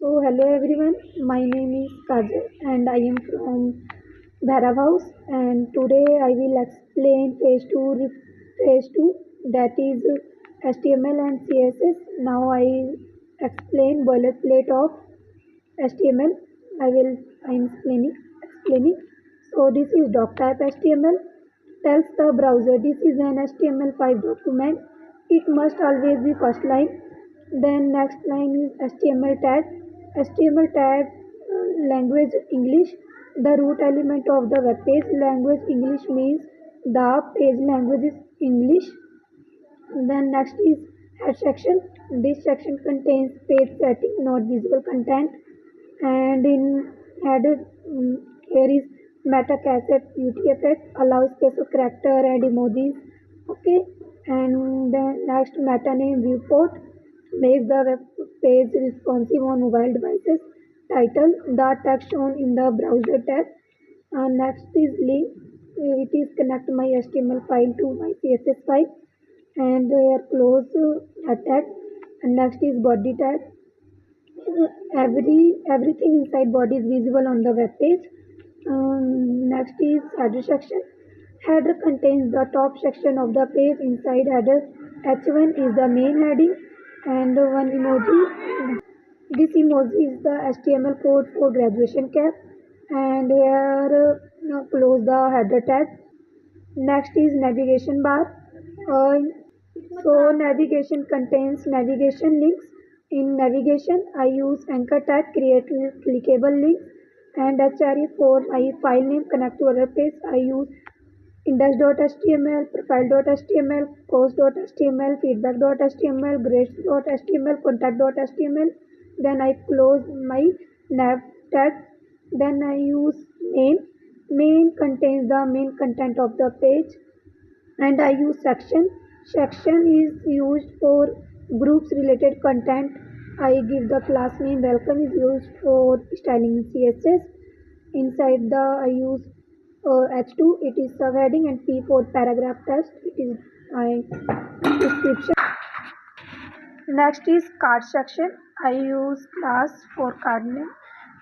So hello everyone, my name is Kajal and I am from Bhairav House, and today I will explain phase 2, that is HTML and CSS. Now I explain boilerplate of HTML. I am explaining. So this is doc type HTML tells the browser this is an HTML5 document. It must always be first line. Then next line is HTML tag. HTML tag language English. The root element of the web page. Language English means the page language is English. Then next is head section. This section contains page setting, not visible content. And in header, here is meta cassette UTF-8 allows special character and emojis. Okay, and then next meta name viewport makes the web page responsive on mobile devices. Title the text shown in the browser tab. Next is link. It is connect my HTML file to my CSS file, and here close tag. And next is body tag. Everything inside body is visible on the web page. Next is header section. Header contains the top section of the page. Inside header, H1 is the main heading and one emoji. This emoji is the HTML code for graduation cap, and here close the header tag. Next is navigation bar. Uh, so navigation contains navigation links. In navigation, I use anchor tag, create clickable links, and HRE for my file name connect to other page. I use index.html, profile.html, post.html, feedback.html, grades.html, contact.html. Then I close my nav tag. Then I use main. Main contains the main content of the page, and I use section. Section is used for groups related content. I give the class name. Welcome is used for styling CSS. Inside the I use H2. It is subheading, and P for paragraph text. It is description. Next is card section. I use class for card name,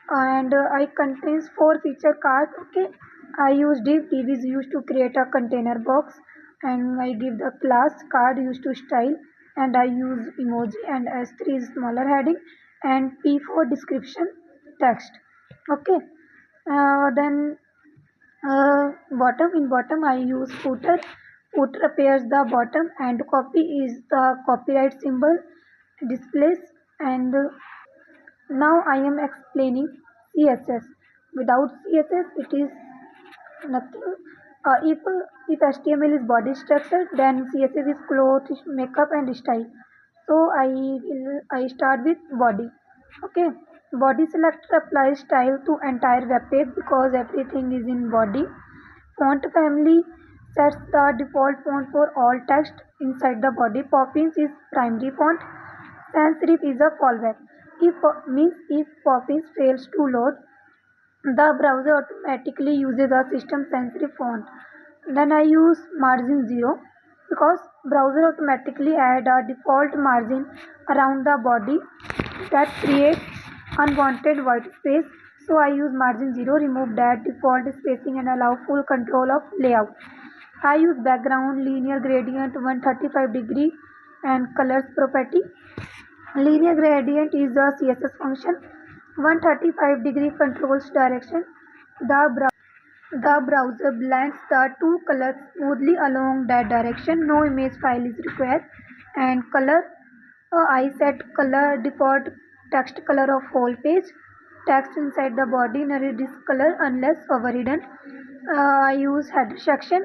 and I contains 4 feature card. Okay, I use div. Div is used to create a container box, and I give the class card used to style, and I use emoji, and S3 is smaller heading, and P for description text. Okay, then bottom. In bottom I use footer. Footer appears the bottom, and copy is the copyright symbol displays. And now I am explaining CSS. Without CSS it is nothing. If HTML is body structure, then CSS is clothes, makeup and style. So I start with body. Okay, body selector applies style to entire web page because everything is in body. Font family sets the default font for all text inside the body. Poppins is primary font. Sans serif is a fallback. If Poppins fails to load, the browser automatically uses a system sensitive font. Then I use margin 0 because browser automatically add a default margin around the body that creates unwanted white space. So I use margin 0, remove that default spacing and allow full control of layout. I use background linear gradient 135 degree and colors property. Linear gradient is the CSS function. 135-degree controls direction. The browser blends the two colors smoothly along that direction. No image file is required. And color, I set color default text color of whole page. Text inside the body narrate this color unless overridden. I use header section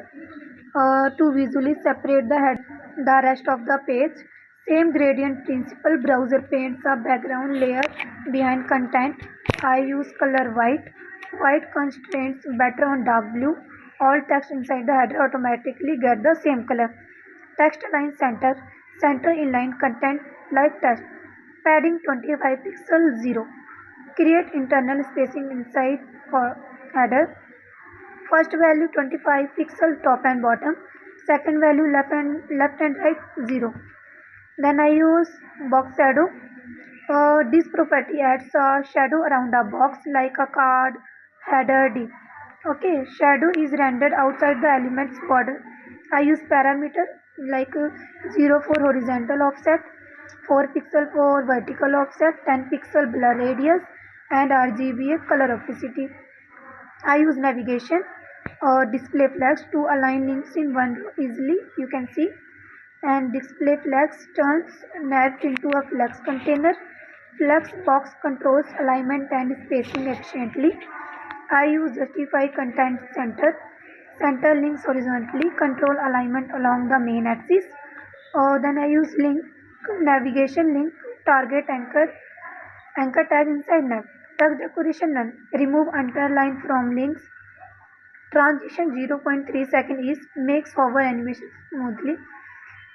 to visually separate the rest of the page. Same gradient principle. Browser paints a background layer behind content. I use color white. White constraints better on dark blue. All text inside the header automatically get the same color. Text align center. Center inline content like text. Padding 25 pixel 0. Create internal spacing inside header. First value 25 pixel top and bottom. Second value left and right 0. Then I use box shadow. This property adds a shadow around a box like a card header D. Okay, shadow is rendered outside the element's border. I use parameter like 0 for horizontal offset, 4 pixel for vertical offset, 10 pixel blur radius, and RGBA color opacity. I use navigation or display flags to align links in one row easily. You can see, and display flags turns nav into a flex container. Flex box controls alignment and spacing efficiently. I use justify content center. Center links horizontally, control alignment along the main axis. Then I use link, navigation link, target anchor tag inside nav. Text decoration none. Remove underline from links. Transition 0.3 second is makes hover animation smoothly.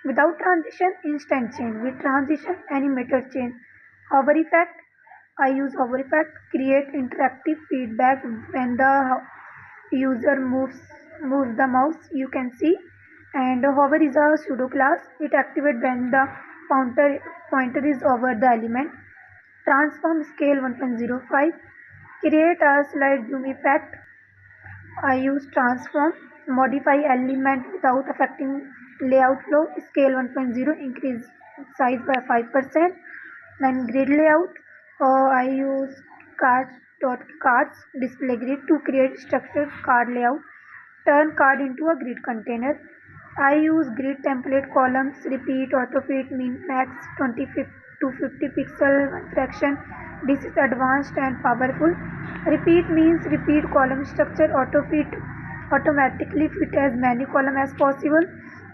Without transition, instant change. With transition, animated change. Hover effect. I use hover effect. Create interactive feedback when the user moves the mouse. You can see. And hover is a pseudo class. It activates when the pointer is over the element. Transform scale 1.05. Create a slide zoom effect. I use transform, modify element without affecting layout flow, scale 1.0, increase size by 5%. Then grid layout, I use cards display grid to create structured card layout, turn card into a grid container. I use grid template columns, repeat, auto fit, min max 20 to 50 pixel one fraction. This is advanced and powerful. Repeat means repeat column structure, auto fit automatically fit as many columns as possible.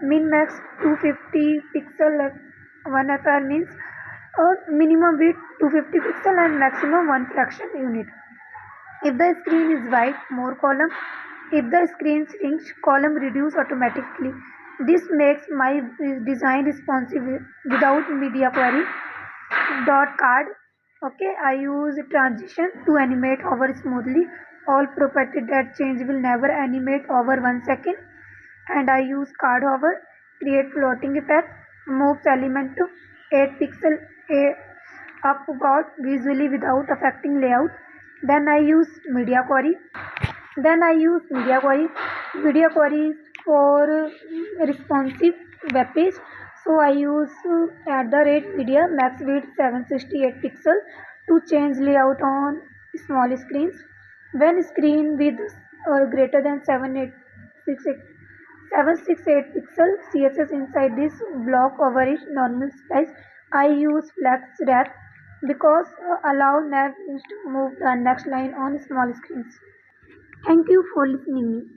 Min max 250 pixel 1 FR means minimum width 250 pixel and maximum 1 fraction unit. If the screen is wide, more column. If the screen shrinks, column reduce automatically. This makes my design responsive without media query. Dot card. Okay, I use transition to animate hover smoothly. All property that change will never animate over 1 second. And I use card hover, create floating effect, moves element to 8 pixel upward visually without affecting layout. Then I use media query. Media query is for responsive web page. So I use @media max width 768 pixel to change layout on small screens. When screen with greater than 768 pixel CSS inside this block over its normal size. I use flex wrap because allow nav to move the next line on small screens. Thank you for listening.